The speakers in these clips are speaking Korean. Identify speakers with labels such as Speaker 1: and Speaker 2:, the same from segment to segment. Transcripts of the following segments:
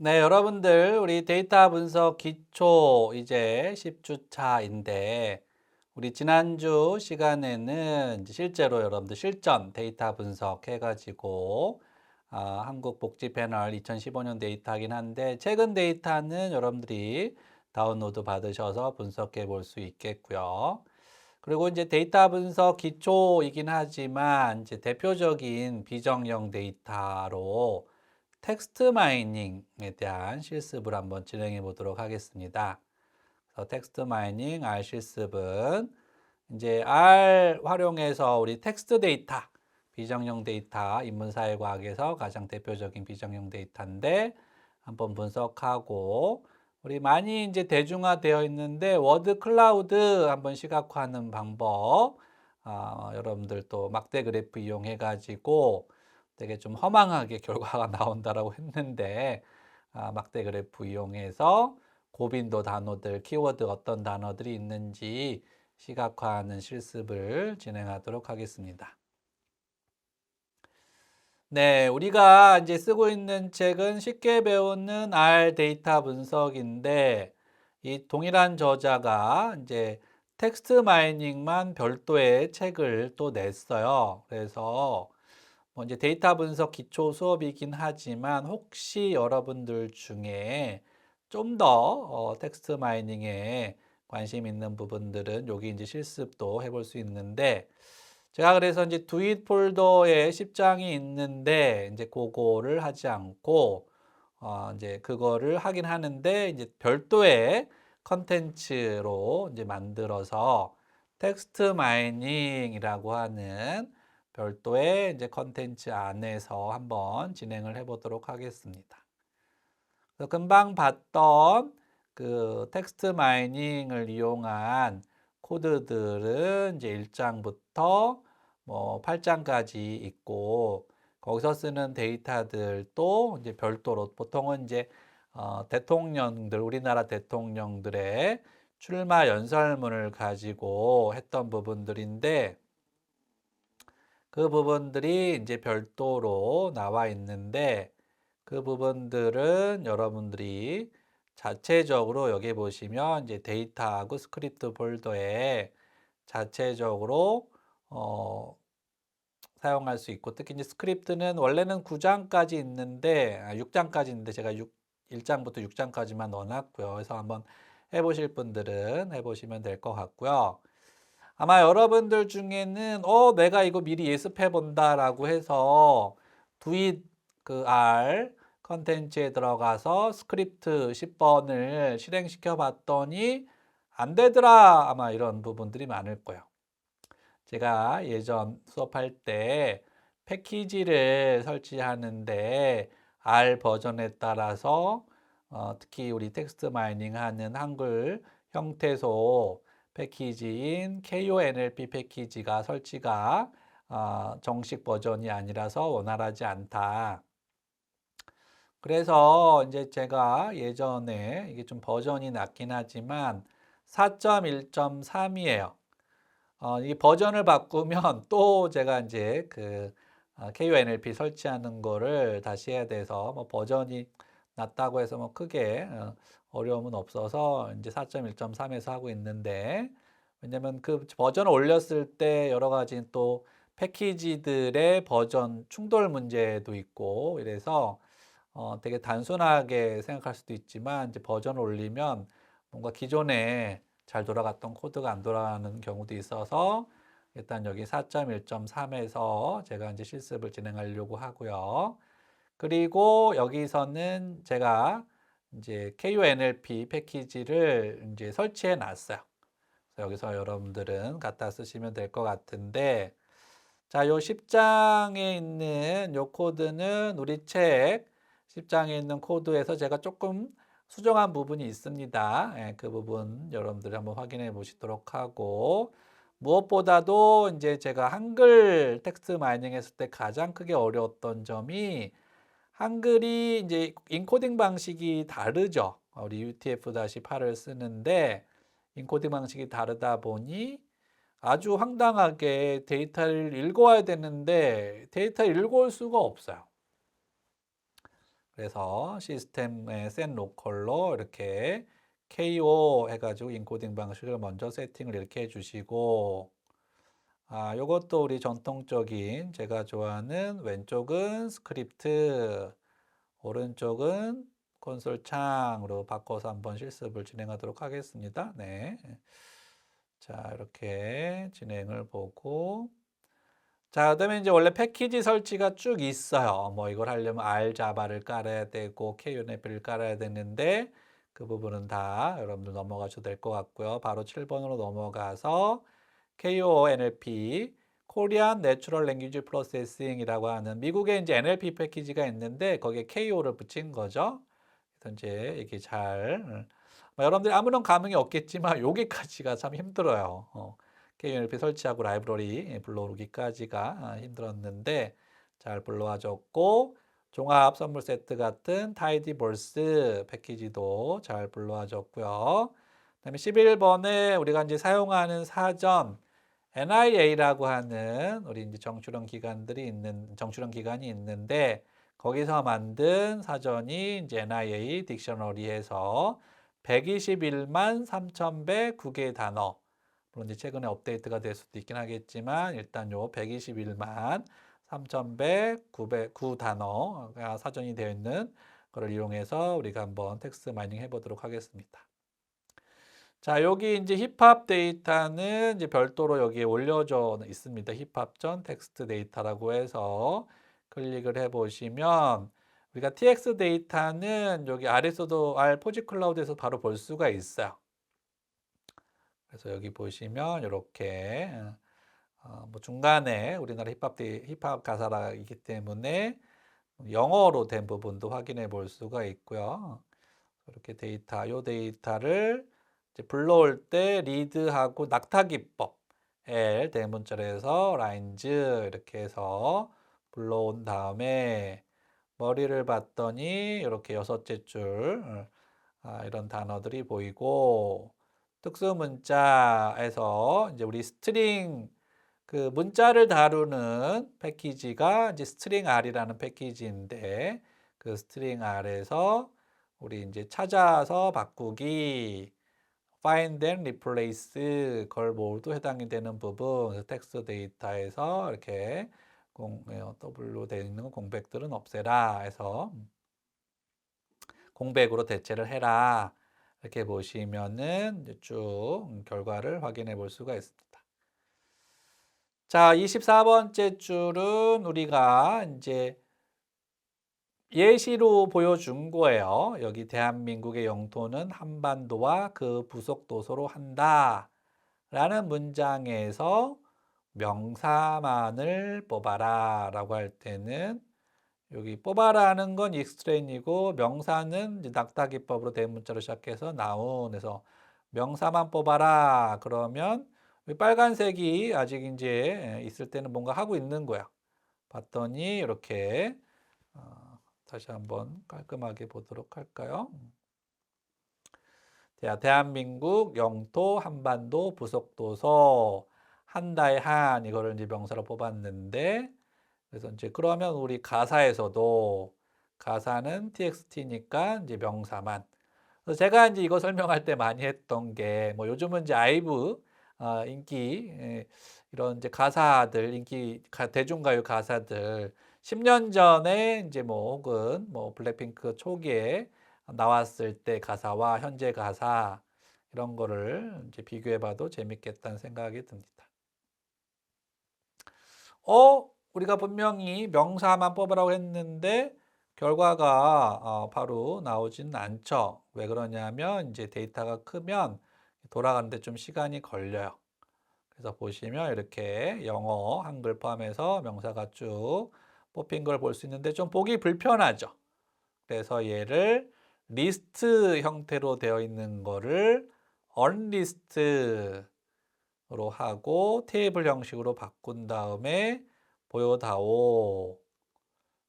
Speaker 1: 네, 여러분들, 우리 데이터 분석 기초 이제 10주차인데, 우리 지난주 시간에는 이제 실제로 여러분들 실전 데이터 분석 해가지고, 한국 복지 패널 2015년 데이터긴 한데, 최근 데이터는 여러분들이 다운로드 받으셔서 분석해 볼 수 있겠고요. 그리고 이제 데이터 분석 기초이긴 하지만, 이제 대표적인 비정형 데이터로 텍스트 마이닝에 대한 실습을 한번 진행해 보도록 하겠습니다. 그래서 텍스트 마이닝 R 실습은 이제 R 활용해서 우리 텍스트 데이터, 비정형 데이터, 인문사회과학에서 가장 대표적인 비정형 데이터인데 한번 분석하고 우리 많이 이제 대중화되어 있는데 워드 클라우드 한번 시각화하는 방법 여러분들 또 막대 그래프 이용해 가지고 되게 좀 허망하게 결과가 나온다라고 했는데 막대 그래프 이용해서 고빈도 단어들, 키워드 어떤 단어들이 있는지 시각화하는 실습을 진행하도록 하겠습니다. 네, 우리가 이제 쓰고 있는 책은 쉽게 배우는 R 데이터 분석인데 이 동일한 저자가 이제 텍스트 마이닝만 별도의 책을 또 냈어요. 그래서 뭐 이제 데이터 분석 기초 수업이긴 하지만 혹시 여러분들 중에 좀 더 텍스트 마이닝에 관심 있는 부분들은 여기 이제 실습도 해볼 수 있는데 제가 그래서 이제 두잇 폴더에 10장이 있는데 이제 그거를 하지 않고 이제 그거를 하긴 하는데 이제 별도의 컨텐츠로 이제 만들어서 텍스트 마이닝이라고 하는 별도의 이제 컨텐츠 안에서 한번 진행을 해 보도록 하겠습니다. 그래서 금방 봤던 그 텍스트 마이닝을 이용한 코드들은 이제 1장부터 뭐 8장까지 있고 거기서 쓰는 데이터들도 이제 별도로 보통은 이제 대통령들 우리나라 대통령들의 출마 연설문을 가지고 했던 부분들인데 그 부분들이 이제 별도로 나와 있는데 그 부분들은 여러분들이 자체적으로 여기 보시면 이제 데이터하고 스크립트 폴더에 자체적으로 어, 사용할 수 있고 특히 이제 스크립트는 원래는 9장까지 있는데 6장까지 있는데 제가 1장부터 6장까지만 넣어놨고요. 그래서 한번 해보실 분들은 해보시면 될 것 같고요. 아마 여러분들 중에는 내가 이거 미리 예습해 본다라고 해서 두잇 그 R 컨텐츠에 들어가서 스크립트 10번을 실행시켜 봤더니 안 되더라 아마 이런 부분들이 많을 거예요. 제가 예전 수업할 때 패키지를 설치하는데 R 버전에 따라서 특히 우리 텍스트 마이닝 하는 한글 형태소 패키지인 KONLP 패키지가 설치가 정식 버전이 아니라서 원활하지 않다. 그래서 이제 제가 예전에 이게 좀 버전이 낮긴 하지만 4.1.3이에요. 이 버전을 바꾸면 또 제가 이제 그 KONLP 설치하는 거를 다시 해야 돼서 뭐 버전이 낮다고 해서 뭐 크게 어려움은 없어서 이제 4.1.3에서 하고 있는데 왜냐면 그 버전을 올렸을 때 여러 가지 또 패키지들의 버전 충돌 문제도 있고 이래서 되게 단순하게 생각할 수도 있지만 이제 버전을 올리면 뭔가 기존에 잘 돌아갔던 코드가 안 돌아가는 경우도 있어서 일단 여기 4.1.3에서 제가 이제 실습을 진행하려고 하고요. 그리고 여기서는 제가 이제 KUNLP 패키지를 이제 설치해 놨어요. 그래서 여기서 여러분들은 갖다 쓰시면 될 것 같은데 자, 요 10장에 있는 요 코드는 우리 책 10장에 있는 코드에서 제가 조금 수정한 부분이 있습니다. 예, 그 부분 여러분들이 한번 확인해 보시도록 하고 무엇보다도 이제 제가 한글 텍스트 마이닝 했을 때 가장 크게 어려웠던 점이 한글이 이제 인코딩 방식이 다르죠. 우리 UTF-8을 쓰는데 인코딩 방식이 다르다 보니 아주 황당하게 데이터를 읽어와야 되는데 데이터를 읽어올 수가 없어요. 그래서 시스템의 set 로컬로 이렇게 KO 해가지고 인코딩 방식을 먼저 세팅을 이렇게 해주시고, 요것도 우리 전통적인 제가 좋아하는 왼쪽은 스크립트, 오른쪽은 콘솔 창으로 바꿔서 한번 실습을 진행하도록 하겠습니다. 네. 자, 이렇게 진행을 보고. 자, 그다음에 이제 원래 패키지 설치가 쭉 있어요. 뭐 이걸 하려면 R 자바를 깔아야 되고 KUNF를 깔아야 되는데 그 부분은 다 여러분들 넘어가셔도 될 것 같고요. 바로 7번으로 넘어가서 KONLP, Korean Natural Language Processing이라고 하는 미국에 이제 NLP 패키지가 있는데 거기에 KO를 붙인 거죠. 그래서 이제 이게 잘 여러분들이 아무런 감흥이 없겠지만 여기까지가 참 힘들어요. KNLP 설치하고 라이브러리 불러오기까지가 힘들었는데 잘 불러와줬고, 종합 선물 세트 같은 타이디볼스 패키지도 잘 불러와줬고요. 그다음에 11번에 우리가 이제 사용하는 사전 NIA라고 하는 우리 이제 정출원 기관이 있는데 거기서 만든 사전이 이제 NIA 딕셔너리에서 121만 3,109개의 단어, 물론 이제 최근에 업데이트가 될 수도 있긴 하겠지만 일단 요 121만 3,109 단어가 사전이 되어 있는 거를 이용해서 우리가 한번 텍스트 마이닝 해보도록 하겠습니다. 자, 여기 이제 힙합 데이터는 이제 별도로 여기에 올려져 있습니다. 힙합 전 텍스트 데이터라고 해서 클릭을 해보시면 우리가 tx 데이터는 여기 아래서도 포지 클라우드에서 바로 볼 수가 있어요. 그래서 여기 보시면 이렇게 뭐 중간에 우리나라 힙합 가사이기 때문에 영어로 된 부분도 확인해 볼 수가 있고요. 이렇게 요 데이터를 이제 불러올 때 리드하고 낙타 기법 L 대문자에서 라인즈 이렇게 해서 불러온 다음에 머리를 봤더니 이렇게 6줄 이런 단어들이 보이고, 특수 문자에서 이제 우리 스트링 그 문자를 다루는 패키지가 이제 스트링 R이라는 패키지인데 그 스트링 R에서 우리 이제 찾아서 바꾸기, find and replace 걸 모두 해당이 되는 부분, 텍스트 데이터에서 이렇게 W로 되어 있는 공백들은 없애라 해서 공백으로 대체를 해라. 이렇게 보시면은 쭉 결과를 확인해 볼 수가 있습니다. 자, 24번째 줄은 우리가 이제 예시로 보여준 거예요. 여기 대한민국의 영토는 한반도와 그 부속 도서로 한다. 라는 문장에서 명사만을 뽑아라 라고 할 때는 여기 뽑아라는 건 익스트레인이고 명사는 이제 낙타기법으로 대문자로 시작해서 나온에서 명사만 뽑아라 그러면 빨간색이 아직 이제 있을 때는 뭔가 하고 있는 거야. 봤더니 이렇게 다시 한번 깔끔하게 보도록 할까요? 대한민국 영토 한반도 부속도서 한다의 한 이거를 이제 명사로 뽑았는데, 그래서 이제 그러면 우리 가사에서도 가사는 txt니까 이제 명사만. 그래서 제가 이제 이거 설명할 때 많이 했던 게 뭐 요즘은 이제 아이브 인기 이런 이제 가사들 인기 대중가요 가사들 10년 전에 이제 뭐 혹은 뭐 블랙핑크 초기에 나왔을 때 가사와 현재 가사 이런 거를 이제 비교해 봐도 재밌겠다는 생각이 듭니다. 우리가 분명히 명사만 뽑으라고 했는데 결과가 바로 나오지는 않죠. 왜 그러냐면 이제 데이터가 크면 돌아가는데 좀 시간이 걸려요. 그래서 보시면 이렇게 영어, 한글 포함해서 명사가 쭉 뽑힌 걸 볼 수 있는데 좀 보기 불편하죠. 그래서 얘를 리스트 형태로 되어 있는 거를 언리스트로 하고 테이블 형식으로 바꾼 다음에 보여다오.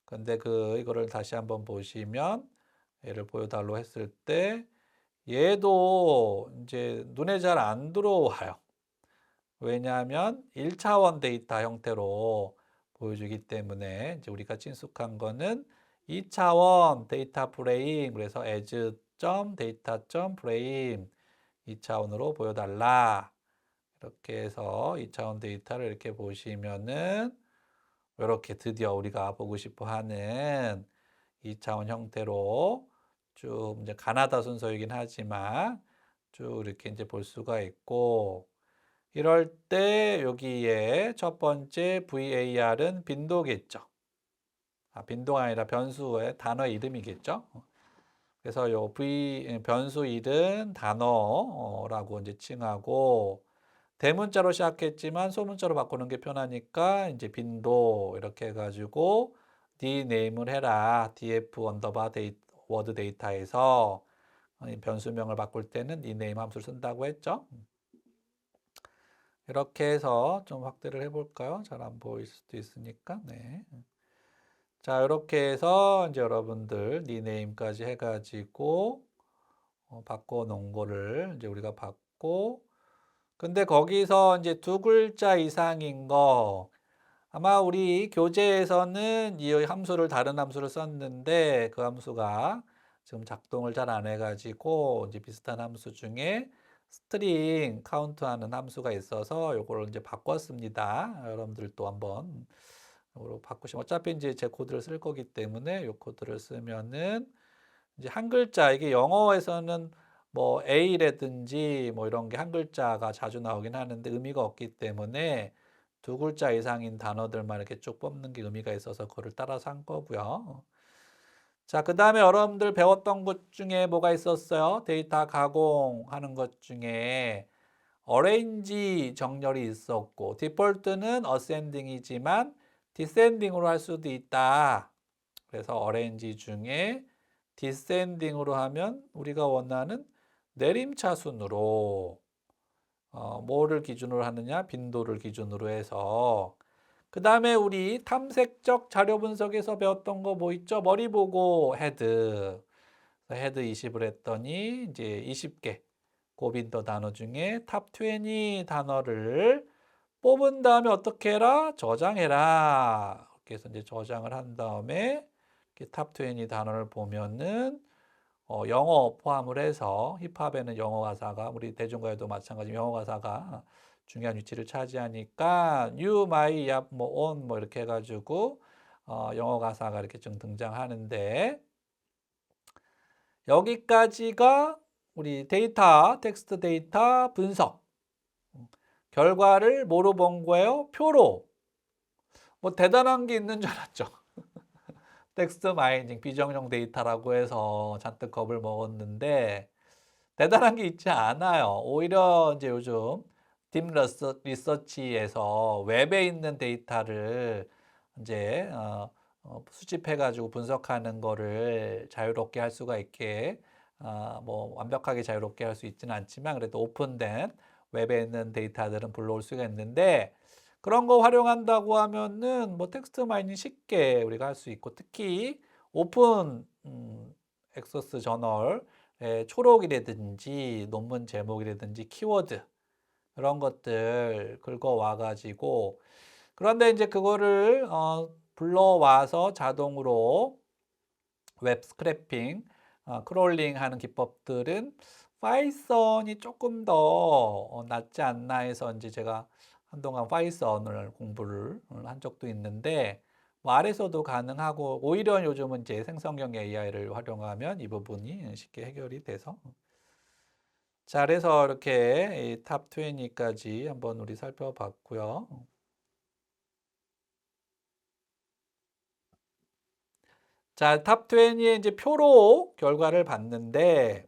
Speaker 1: 근데 이거를 다시 한번 보시면 얘를 보여달라고 했을 때 얘도 이제 눈에 잘 안 들어와요. 왜냐하면 1차원 데이터 형태로 보여주기 때문에 이제 우리가 친숙한 거는 2차원 데이터 프레임, 그래서 as.data.frame 2차원으로 보여달라. 이렇게 해서 2차원 데이터를 이렇게 보시면은 이렇게 드디어 우리가 보고 싶어 하는 2차원 형태로 쭉 이제 가나다 순서이긴 하지만 쭉 이렇게 이제 볼 수가 있고, 이럴 때 여기에 첫 번째 VAR은 빈도겠죠. 빈도가 아니라 변수의 단어의 이름이겠죠. 그래서 요 변수 이름 단어라고 이제 칭하고, 대문자로 시작했지만 소문자로 바꾸는 게 편하니까 이제 빈도 이렇게 해가지고 dname을 해라. df 언더바 워드 데이터에서 변수명을 바꿀 때는 dname 함수를 쓴다고 했죠. 이렇게 해서 좀 확대를 해볼까요? 잘 안 보일 수도 있으니까. 네. 자, 이렇게 해서 이제 여러분들 dname까지 해가지고 바꿔 놓은 거를 이제 우리가 받고, 근데 거기서 이제 두 글자 이상인 거, 아마 우리 교재에서는 이 함수를 다른 함수를 썼는데 그 함수가 지금 작동을 잘 안 해가지고 이제 비슷한 함수 중에 스트링 카운트하는 함수가 있어서 요거를 이제 바꿨습니다. 여러분들 또 한번 요거로 바꾸시면, 어차피 이제 제 코드를 쓸 거기 때문에 요 코드를 쓰면은 이제 한 글자, 이게 영어에서는 뭐 A라든지 뭐 이런 게 한 글자가 자주 나오긴 하는데 의미가 없기 때문에 두 글자 이상인 단어들만 이렇게 쭉 뽑는 게 의미가 있어서 그거를 따라서 한 거고요. 자, 그 다음에 여러분들 배웠던 것 중에 뭐가 있었어요? 데이터 가공하는 것 중에 어레인지 정렬이 있었고, 디폴트는 어센딩이지만 디센딩으로 할 수도 있다. 그래서 어레인지 중에 디센딩으로 하면 우리가 원하는 내림차순으로 뭐를 기준으로 하느냐? 빈도를 기준으로 해서. 그 다음에 우리 탐색적 자료 분석에서 배웠던 거 뭐 있죠? 머리 보고 헤드. 헤드 20을 했더니 이제 20개 고빈도 단어 중에 탑 20 단어를 뽑은 다음에 어떻게 해라? 저장해라. 이렇게 해서 이제 저장을 한 다음에 탑 20 단어를 보면은 영어 포함을 해서, 힙합에는 영어 가사가, 우리 대중가요도 마찬가지로 영어 가사가 중요한 위치를 차지하니까 you, my, yap, 뭐 on 뭐 이렇게 해가지고 영어 가사가 이렇게 좀 등장하는데, 여기까지가 우리 데이터, 텍스트 데이터 분석. 결과를 뭐로 본 거예요? 표로. 뭐 대단한 게 있는 줄 알았죠. 텍스트 마이닝 비정형 데이터라고 해서 잔뜩 겁을 먹었는데 대단한 게 있지 않아요. 오히려 이제 요즘 딥 리서치에서 웹에 있는 데이터를 이제 수집해가지고 분석하는 거를 자유롭게 할 수가 있게, 뭐 완벽하게 자유롭게 할 수 있지는 않지만 그래도 오픈된 웹에 있는 데이터들은 불러올 수가 있는데, 그런 거 활용한다고 하면은 뭐 텍스트 마이닝 쉽게 우리가 할 수 있고, 특히 오픈 액세스 저널 초록이라든지 논문 제목이라든지 키워드 이런 것들 긁어와 가지고, 그런데 이제 그거를 불러와서 자동으로 웹 스크래핑, 크롤링 하는 기법들은 파이썬이 조금 더 낫지 않나 해서 이제 제가 한동안 파이썬을 공부를 한 적도 있는데, 뭐 아래서도 가능하고, 오히려 요즘은 이제 생성형 AI를 활용하면 이 부분이 쉽게 해결이 돼서. 자, 그래서 이렇게 탑 20까지 한번 우리 살펴봤고요. 자, 탑 20의 이제 표로 결과를 봤는데,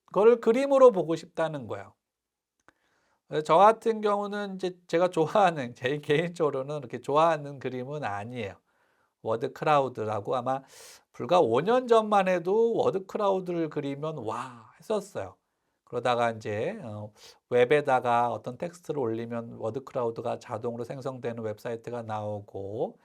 Speaker 1: 그거를 그림으로 보고 싶다는 거예요. 저 같은 경우는 이제 제가 좋아하는, 제 개인적으로는 이렇게 좋아하는 그림은 아니에요. 워드 크라우드라고, 아마 불과 5년 전만 해도 워드 크라우드를 그리면 와 했었어요. 그러다가 이제 웹에다가 어떤 텍스트를 올리면 워드 크라우드가 자동으로 생성되는 웹사이트가 나오고,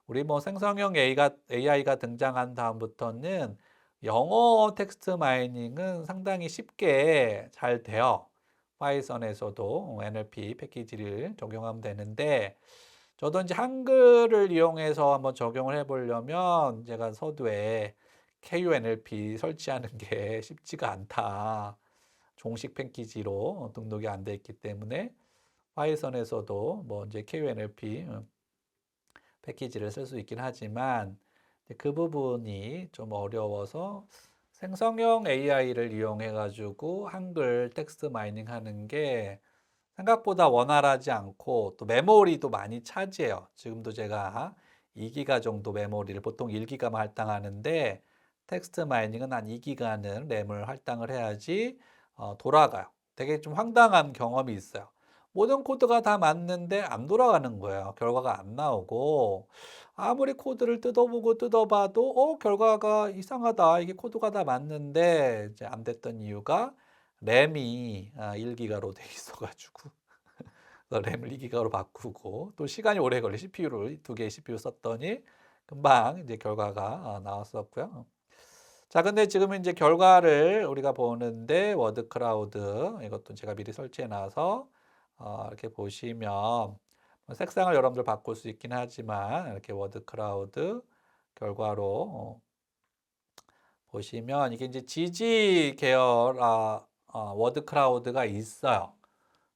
Speaker 1: 우리 뭐 생성형 AI가 등장한 다음부터는 영어 텍스트 마이닝은 상당히 쉽게 잘 돼요. 파이썬에서도 NLP 패키지를 적용하면 되는데, 저도 이제 한글을 이용해서 한번 적용을 해 보려면 제가 서두에 KUNLP 설치하는 게 쉽지가 않다. 종식 패키지로 등록이 안 돼 있기 때문에 파이썬에서도 뭐 이제 KUNLP 패키지를 쓸 수 있긴 하지만 그 부분이 좀 어려워서 생성형 AI를 이용해 가지고 한글 텍스트 마이닝 하는 게 생각보다 원활하지 않고 또 메모리도 많이 차지해요. 지금도 제가 2기가 정도 메모리를 보통 1기가만 할당하는데 텍스트 마이닝은 한 2기가는 램을 할당을 해야지 돌아가요. 되게 좀 황당한 경험이 있어요. 모든 코드가 다 맞는데 안 돌아가는 거예요. 결과가 안 나오고 아무리 코드를 뜯어보고 뜯어봐도 결과가 이상하다. 이게 코드가 다 맞는데 이제 안 됐던 이유가 램이 1기가로 돼 있어가지고 램을 2기가로 바꾸고 또 시간이 오래 걸려 CPU를 2개의 CPU 썼더니 금방 이제 결과가 나왔었고요. 자, 근데 지금 이제 결과를 우리가 보는데 워드 클라우드 이것도 제가 미리 설치해 놔서 이렇게 보시면 색상을 여러분들 바꿀 수 있긴 하지만 이렇게 워드 클라우드 결과로 보시면 이게 이제 GG 계열 워드 클라우드가 있어요.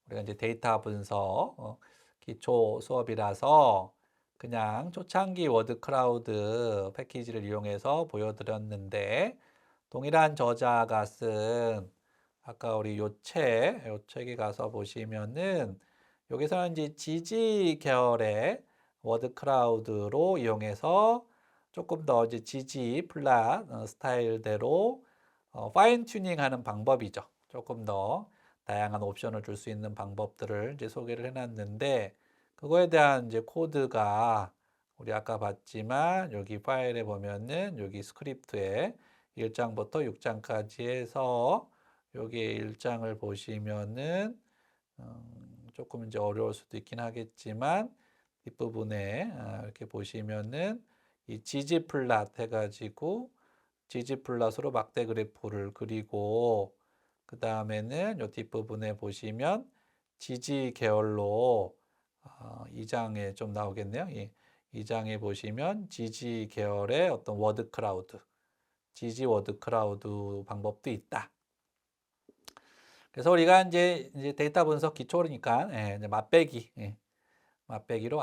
Speaker 1: 우리가 이제 데이터 분석 기초 수업이라서 그냥 초창기 워드 클라우드 패키지를 이용해서 보여드렸는데 동일한 저자가 쓴 아까 우리 요 책에 가서 보시면은 여기서는 이제 GG 계열의 워드 클라우드로 이용해서 조금 더 이제 GG 플랫 스타일대로 파인 튜닝하는 방법이죠. 조금 더 다양한 옵션을 줄 수 있는 방법들을 이제 소개를 해놨는데 그거에 대한 이제 코드가 우리 아까 봤지만 여기 파일에 보면은 여기 스크립트에 1장부터 6장까지 해서 여기 1장을 보시면은 조금 이제 어려울 수도 있긴 하겠지만 뒷부분에 이렇게 보시면은 이 지지 플랫 해가지고 지지 플랫으로 막대 그래프를 그리고 그 다음에는 요 뒷부분에 보시면 지지 계열로 2장에 좀 나오겠네요. 2장에 보시면 지지 계열의 어떤 워드 클라우드, 지지 워드 클라우드 방법도 있다. 그래서 우리가 이제 데이터 분석 기초니까 이제 맛배기, 맛배기로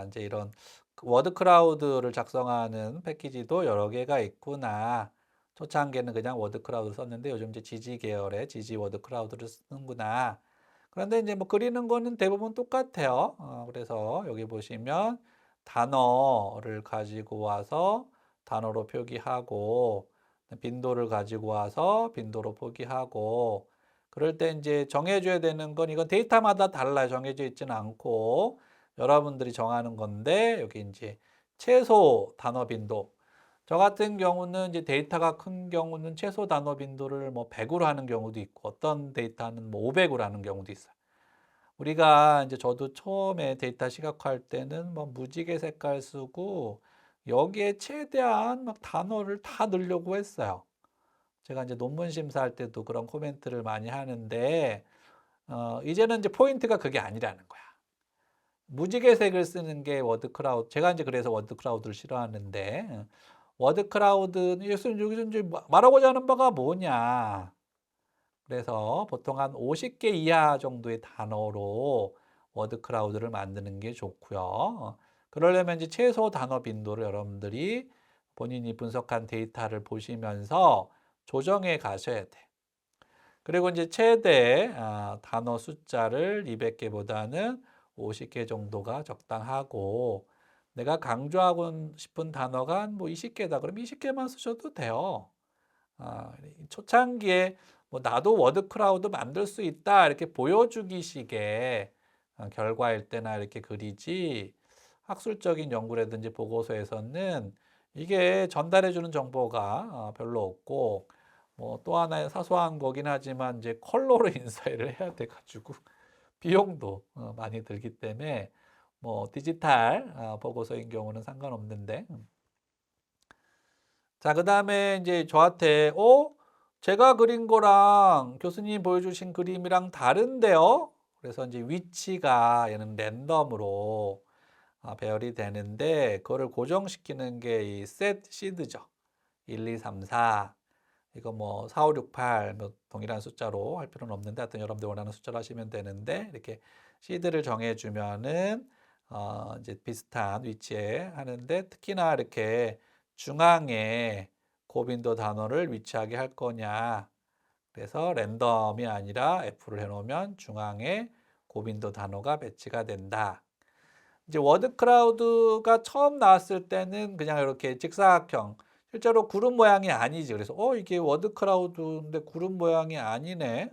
Speaker 1: 이제 이런 워드 클라우드를 작성하는 패키지도 여러 개가 있구나. 초창기에는 그냥 워드 클라우드 썼는데 요즘 이제 지지 계열의 지지 워드 클라우드를 쓰는구나. 그런데 이제 뭐 그리는 거는 대부분 똑같아요. 그래서 여기 보시면 단어를 가지고 와서 단어로 표기하고 빈도를 가지고 와서 빈도로 표기하고 그럴 때 이제 정해줘야 되는 건 이건 데이터마다 달라요. 정해져 있지는 않고 여러분들이 정하는 건데 여기 이제 최소 단어 빈도 저 같은 경우는 이제 데이터가 큰 경우는 최소 단어 빈도를 뭐 100으로 하는 경우도 있고 어떤 데이터는 뭐 500으로 하는 경우도 있어요. 우리가 이제 저도 처음에 데이터 시각화할 때는 뭐 무지개 색깔 쓰고 여기에 최대한 막 단어를 다 넣으려고 했어요. 제가 이제 논문 심사할 때도 그런 코멘트를 많이 하는데 이제는 이제 포인트가 그게 아니라는 거야. 무지개색을 쓰는 게 워드 클라우드. 제가 이제 그래서 워드 클라우드를 싫어하는데 워드 클라우드 여기서 이제 말하고자 하는 바가 뭐냐. 그래서 보통 한 50개 이하 정도의 단어로 워드 클라우드를 만드는 게 좋고요. 그러려면 이제 최소 단어 빈도를 여러분들이 본인이 분석한 데이터를 보시면서 조정해 가셔야 돼. 그리고 이제 최대 단어 숫자를 200개보다는 50개 정도가 적당하고 내가 강조하고 싶은 단어가 뭐 20개다. 그럼 20개만 쓰셔도 돼요. 초창기에 뭐 나도 워드 클라우드 만들 수 있다 이렇게 보여주기식의 결과일 때나 이렇게 그리지 학술적인 연구라든지 보고서에서는 이게 전달해 주는 정보가 별로 없고 뭐 또 하나의 사소한 거긴 하지만 이제 컬러로 인쇄를 해야 돼 가지고 비용도 많이 들기 때문에 뭐 디지털 보고서인 경우는 상관없는데 자, 그다음에 이제 저한테 제가 그린 거랑 교수님 보여주신 그림이랑 다른데요. 그래서 이제 위치가 얘는 랜덤으로 배열이 되는데 그거를 고정시키는 게 이 셋 시드죠. 1, 2, 3, 4 이거 뭐 4, 5, 6, 8 뭐 동일한 숫자로 할 필요는 없는데 하여튼 여러분들 원하는 숫자로 하시면 되는데 이렇게 시드를 정해주면은 이제 비슷한 위치에 하는데 특히나 이렇게 중앙에 고빈도 단어를 위치하게 할 거냐 그래서 랜덤이 아니라 F를 해놓으면 중앙에 고빈도 단어가 배치가 된다. 이제 워드 클라우드가 처음 나왔을 때는 그냥 이렇게 직사각형 실제로 구름 모양이 아니지. 그래서 이게 워드 클라우드인데 구름 모양이 아니네.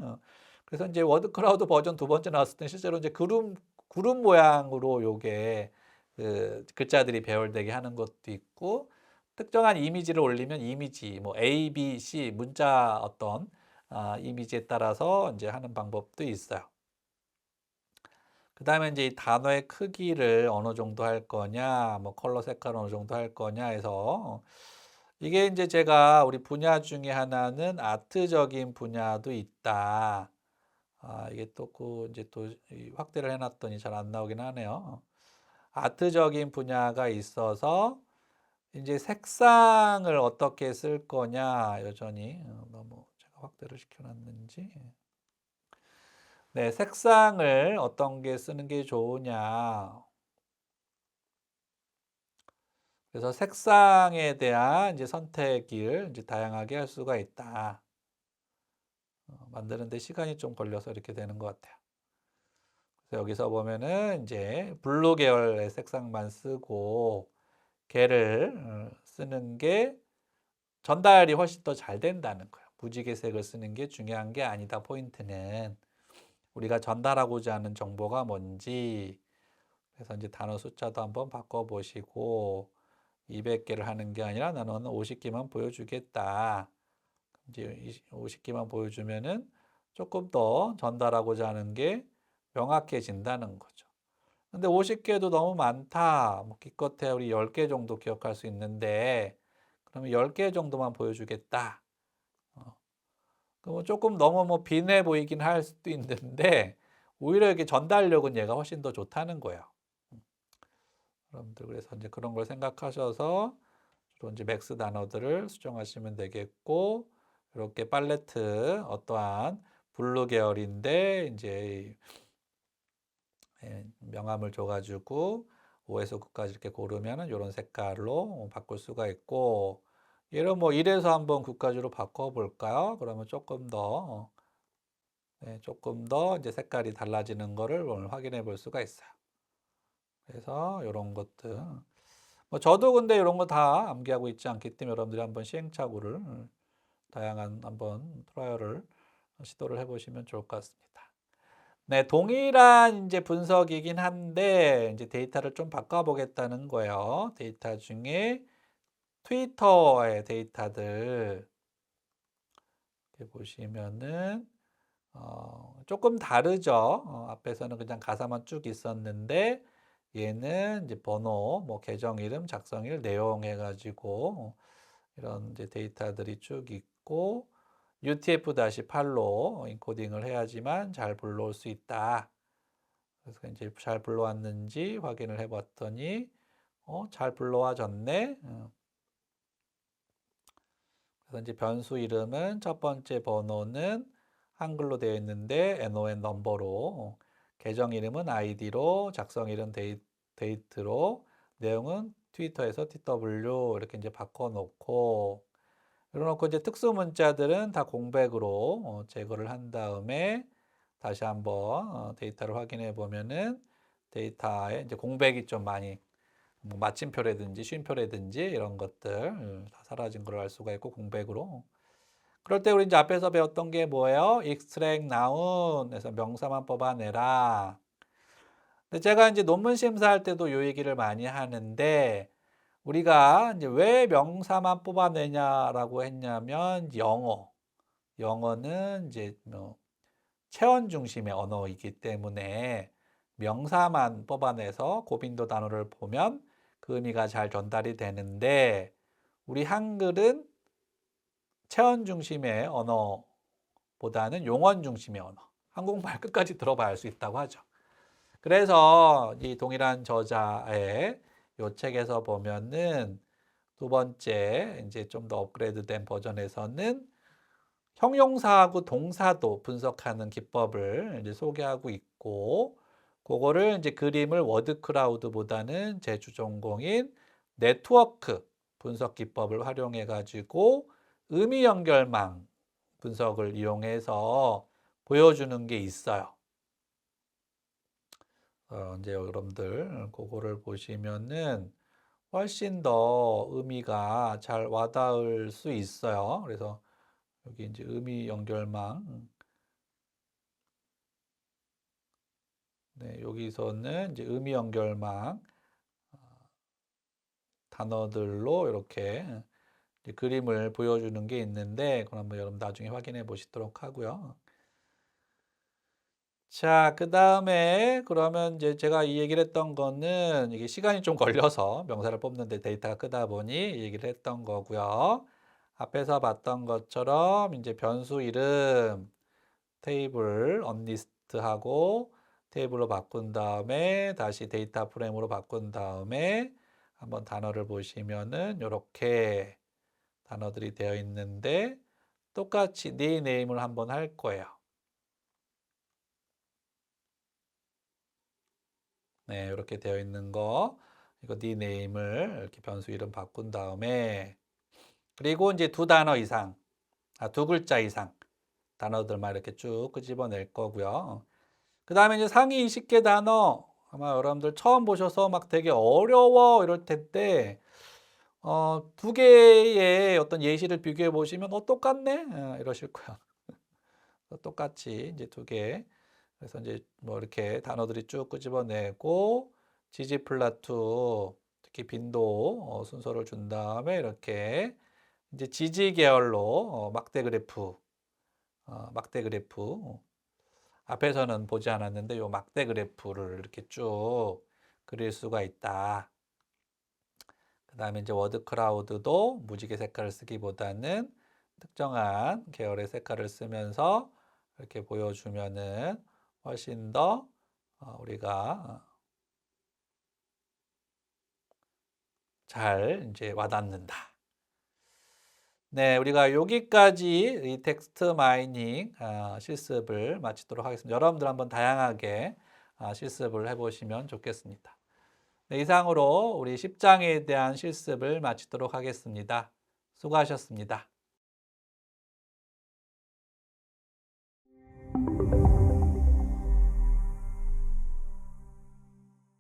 Speaker 1: 그래서 이제 워드 클라우드 버전 두 번째 나왔을 때 실제로 이제 구름 모양으로 요게 그 글자들이 배열되게 하는 것도 있고 특정한 이미지를 올리면 이미지 뭐 A, B, C 문자 어떤 이미지에 따라서 이제 하는 방법도 있어요. 그 다음에 이제 이 단어의 크기를 어느 정도 할 거냐, 뭐 컬러 색깔 어느 정도 할 거냐 해서 이게 이제 제가 우리 분야 중에 하나는 아트적인 분야도 있다. 이게 또 그 이제 또 확대를 해놨더니 잘 안 나오긴 하네요. 아트적인 분야가 있어서 이제 색상을 어떻게 쓸 거냐 여전히 너무 제가 확대를 시켜놨는지. 네, 색상을 어떤 게 쓰는 게 좋으냐. 그래서 색상에 대한 이제 선택을 이제 다양하게 할 수가 있다. 만드는데 시간이 좀 걸려서 이렇게 되는 것 같아요. 그래서 여기서 보면은 이제 블루 계열의 색상만 쓰고 걔를 쓰는 게 전달이 훨씬 더 잘 된다는 거예요. 무지개색을 쓰는 게 중요한 게 아니다. 포인트는 우리가 전달하고자 하는 정보가 뭔지. 그래서 이제 단어 숫자도 한번 바꿔보시고 200개를 하는 게 아니라 나는 50개만 보여주겠다. 이제 50개만 보여주면은 조금 더 전달하고자 하는 게 명확해진다는 거죠. 근데 50개도 너무 많다. 뭐 기껏해 우리 10개 정도 기억할 수 있는데 그러면 10개 정도만 보여주겠다. 그럼 조금 너무 뭐 빈해 보이긴 할 수도 있는데 오히려 이게 전달력은 얘가 훨씬 더 좋다는 거예요. 여러분들 그래서 이제 그런 걸 생각하셔서 주로 이제 맥스 단어들을 수정하시면 되겠고 이렇게 팔레트 어떠한 블루 계열인데 이제 명암을 줘가지고 5에서 9까지 이렇게 고르면은 이런 색깔로 바꿀 수가 있고 얘를 뭐 1에서 한번 9까지로 바꿔볼까요? 그러면 조금 더 이제 색깔이 달라지는 거를 오늘 확인해 볼 수가 있어요. 그래서 이런 것들 뭐 저도 근데 이런 거 다 암기하고 있지 않기 때문에 여러분들이 한번 시행착오를 다양한 한번 트라이얼을 시도를 해보시면 좋을 것 같습니다. 네, 동일한 이제 분석이긴 한데 이제 데이터를 좀 바꿔보겠다는 거예요. 데이터 중에 트위터의 데이터들 이렇게 보시면은 조금 다르죠. 앞에서는 그냥 가사만 쭉 있었는데 얘는 이제 번호, 뭐 계정 이름, 작성일, 내용 해가지고 이런 이제 데이터들이 쭉 있고 UTF-8로 인코딩을 해야지만 잘 불러올 수 있다. 그래서 이제 잘 불러왔는지 확인을 해봤더니 잘 불러와졌네. 그래서 이제 변수 이름은 첫 번째 번호는 한글로 되어 있는데 NON 넘버로 계정 이름은 ID로 작성 이름 데이트로 내용은 트위터에서 TW 이렇게 이제 바꿔놓고 이래놓고 이제 특수 문자들은 다 공백으로 제거를 한 다음에 다시 한번 데이터를 확인해 보면은 데이터에 이제 공백이 좀 많이 뭐 마침표라든지 쉼표라든지 이런 것들 다 사라진 걸 알 수가 있고 공백으로 그럴 때 우리 이제 앞에서 배웠던 게 뭐예요? extract noun에서 명사만 뽑아내라. 근데 제가 이제 논문 심사할 때도 이 얘기를 많이 하는데 우리가 이제 왜 명사만 뽑아내냐라고 했냐면 영어는 이제 뭐 체언 중심의 언어이기 때문에 명사만 뽑아내서 고빈도 단어를 보면 그 의미가 잘 전달이 되는데 우리 한글은 체언 중심의 언어보다는 용언 중심의 언어. 한국말 끝까지 들어봐야 할 수 있다고 하죠. 그래서 이 동일한 저자의 요 책에서 보면은 두 번째 이제 좀 더 업그레이드된 버전에서는 형용사하고 동사도 분석하는 기법을 이제 소개하고 있고, 그거를 이제 그림을 워드 클라우드보다는 제 주전공인 네트워크 분석 기법을 활용해 가지고 의미 연결망 분석을 이용해서 보여주는 게 있어요. 이제 여러분들 그거를 보시면은 훨씬 더 의미가 잘 와닿을 수 있어요. 그래서 여기 이제 의미 연결망, 네, 여기서는 이제 의미 연결망 단어들로 이렇게 이제 그림을 보여주는 게 있는데, 그럼 한번 여러분 나중에 확인해 보시도록 하고요. 자, 그 다음에 그러면 이제 제가 이 얘기를 했던 거는 이게 시간이 좀 걸려서 명사를 뽑는데 데이터가 크다 보니 이 얘기를 했던 거고요. 앞에서 봤던 것처럼 이제 변수 이름 테이블 언리스트하고 테이블로 바꾼 다음에 다시 데이터 프레임으로 바꾼 다음에 한번 단어를 보시면은 이렇게 단어들이 되어 있는데 똑같이 네임을 한번 할 거예요. 네, 이렇게 되어 있는 거, 이거 네임을 이렇게 변수 이름 바꾼 다음에, 그리고 이제 두 단어 이상, 두 글자 이상 단어들만 이렇게 쭉 끄집어낼 거고요. 그 다음에 이제 상위 20개 단어, 아마 여러분들 처음 보셔서 막 되게 어려워 이럴 텐데, 두 개의 어떤 예시를 비교해 보시면 똑같네? 이러실 거야. 똑같이 이제 두 개. 그래서 이제 뭐 이렇게 단어들이 쭉 끄집어내고 지지플라투 특히 빈도 순서를 준 다음에 이렇게 이제 지지 계열로 막대 그래프 앞에서는 보지 않았는데 요 막대 그래프를 이렇게 쭉 그릴 수가 있다. 그 다음에 이제 워드 클라우드도 무지개 색깔을 쓰기보다는 특정한 계열의 색깔을 쓰면서 이렇게 보여주면은 훨씬 더 우리가 잘 이제 와닿는다. 네, 우리가 여기까지 이 텍스트 마이닝 실습을 마치도록 하겠습니다. 여러분들 한번 다양하게 실습을 해보시면 좋겠습니다. 네, 이상으로 우리 10장에 대한 실습을 마치도록 하겠습니다. 수고하셨습니다.